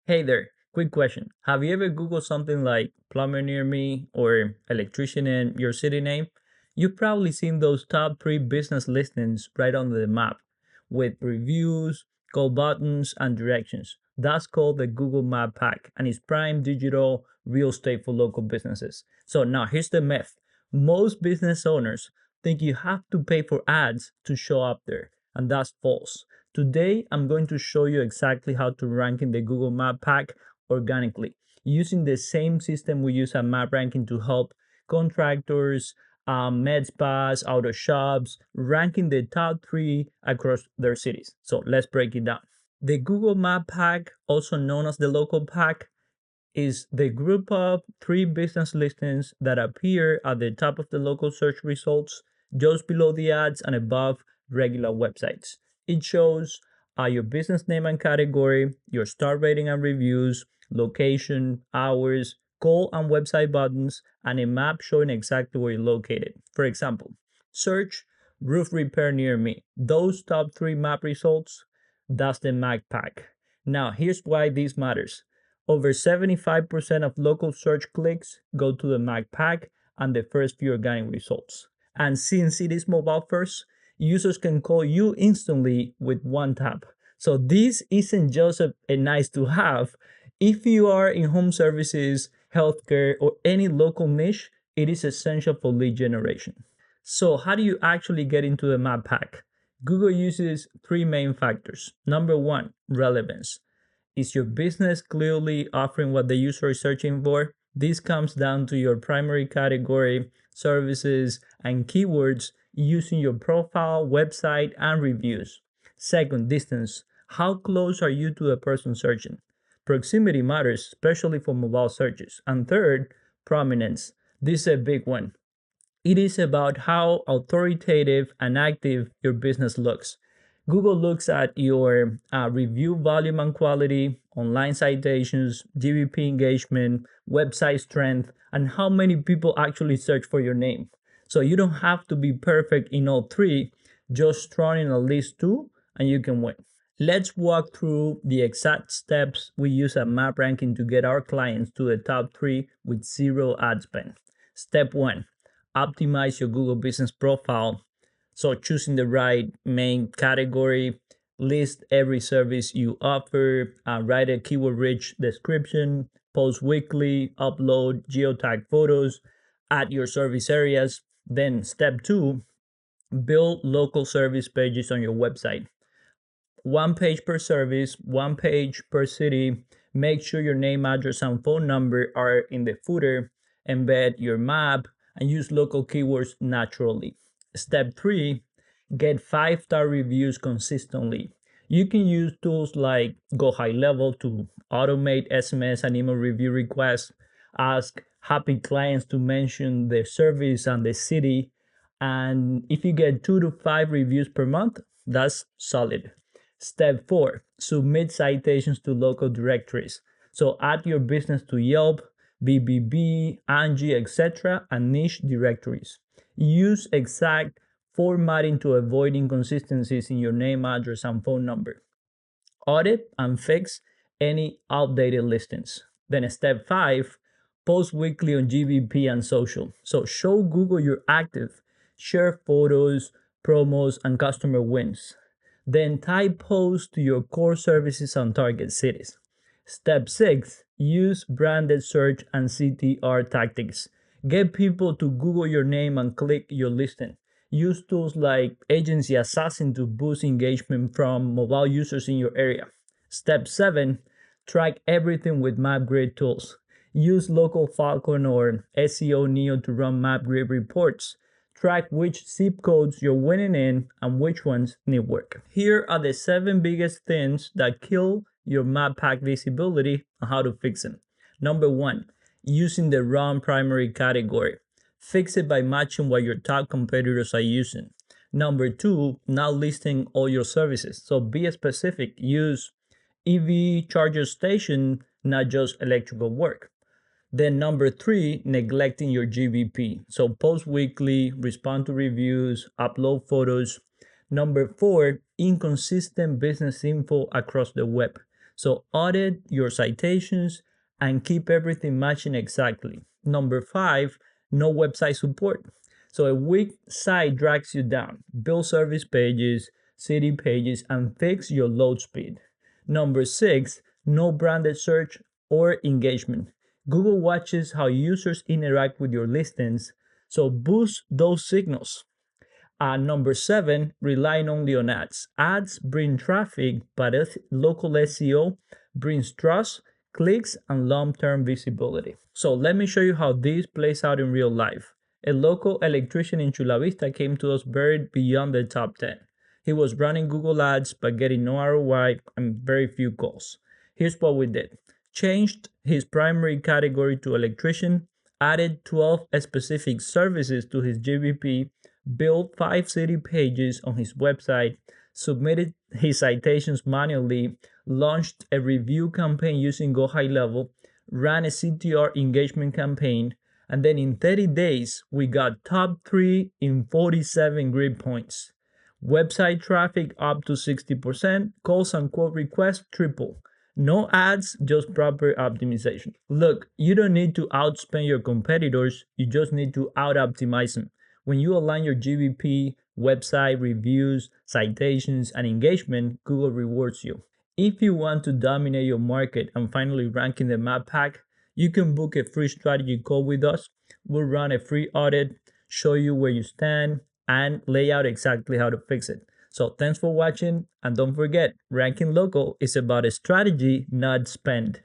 Hey there, quick question. Have you ever Googled something like plumber near me or electrician in your city name? You've probably seen those top three business listings right on the map with reviews, call buttons, and directions. That's called the Google Map Pack and it's prime digital real estate for local businesses. So now here's the myth. Most business owners think you have to pay for ads to show up there, and that's false. Today, I'm going to show you exactly how to rank in the Google Map Pack organically using the same system we use at Map Ranking to help contractors, med spas, auto shops, ranking the top three across their cities. So let's break it down. The Google Map Pack, also known as the Local Pack, is the group of three business listings that appear at the top of the local search results, just below the ads and above regular websites. It shows your business name and category, your star rating and reviews, location, hours, call and website buttons, and a map showing exactly where you're located. For example, search roof repair near me. Those top three map results, that's the Map Pack. Now, here's why this matters. Over 75% of local search clicks go to the Map Pack and the first few organic results. And since it is mobile first, users can call you instantly with one tap. So this isn't just a nice to have. If you are in home services, healthcare, or any local niche, it is essential for lead generation. So how do you actually get into the Map Pack? Google uses three main factors. Number one, relevance. Is your business clearly offering what the user is searching for? This comes down to your primary category, services, and keywords using your profile, website, and reviews. Second, distance. How close are you to the person searching? Proximity matters, especially for mobile searches. And third, prominence. This is a big one. It is about how authoritative and active your business looks. Google looks at your review volume and quality, online citations, GBP engagement, website strength, and how many people actually search for your name. So you don't have to be perfect in all three, just throw in at least two and you can win. Let's walk through the exact steps we use at Map Ranking to get our clients to the top three with zero ad spend. Step one, optimize your Google business profile. So choosing the right main category, list every service you offer, write a keyword-rich description, post weekly, upload geotag photos, add your service areas. Then step two, build local service pages on your website. One page per service, one page per city. Make sure your name, address, and phone number are in the footer. Embed your map and use local keywords naturally. Step three, get 5-star reviews consistently. You can use tools like Go High Level to automate SMS and email review requests. Ask happy clients to mention the service and the city. And if you get 2 to 5 reviews per month, that's solid. Step four, submit citations to local directories. So add your business to Yelp, BBB, Angie, etc., and niche directories. Use exact formatting to avoid inconsistencies in your name, address, and phone number. Audit and fix any outdated listings. Then step five, post weekly on GBP and social. So show Google you're active, share photos, promos, and customer wins. Then tie posts to your core services on target cities. Step six, use branded search and CTR tactics. Get people to Google your name and click your listing. Use tools like Agency Assassin to boost engagement from mobile users in your area. Step seven, track everything with MapGrid tools. Use Local Falcon or SEO Neo to run MapGrid reports. Track which zip codes you're winning in and which ones need work. Here are the 7 biggest things that kill your Map Pack visibility and how to fix them. Number one, using the wrong primary category. Fix it by matching what your top competitors are using. Number two, not listing all your services. So be specific. Use EV charger station, not just electrical work. Then number three, neglecting your GBP. So post weekly, respond to reviews, upload photos. Number four, inconsistent business info across the web. So audit your citations and keep everything matching exactly. Number five, no website support. So a weak site drags you down. Build service pages, city pages, and fix your load speed. Number six, no branded search or engagement. Google watches how users interact with your listings, so boost those signals. Number seven, relying only on ads. Ads bring traffic, but local SEO brings trust, clicks, and long term visibility. So let me show you how this plays out in real life. A local electrician in Chula Vista came to us buried beyond the top 10. He was running Google ads but getting no ROI and very few calls. Here's what we did: changed his primary category to electrician, added 12 specific services to his GBP, built 5 city pages on his website, submitted his citations manually, launched a review campaign using Go High Level, ran a CTR engagement campaign, and then in 30 days, we got top 3 in 47 grid points. Website traffic up to 60%, calls and quote requests triple. No ads, just proper optimization. Look, you don't need to outspend your competitors, you just need to out optimize them. When you align your GBP, website, reviews, citations, and engagement, Google rewards you. If you want to dominate your market and finally rank in the map pack, you can book a free strategy call with us. We'll run a free audit, show you where you stand, and lay out exactly how to fix it. So thanks for watching, and don't forget, ranking local is about a strategy, not spend.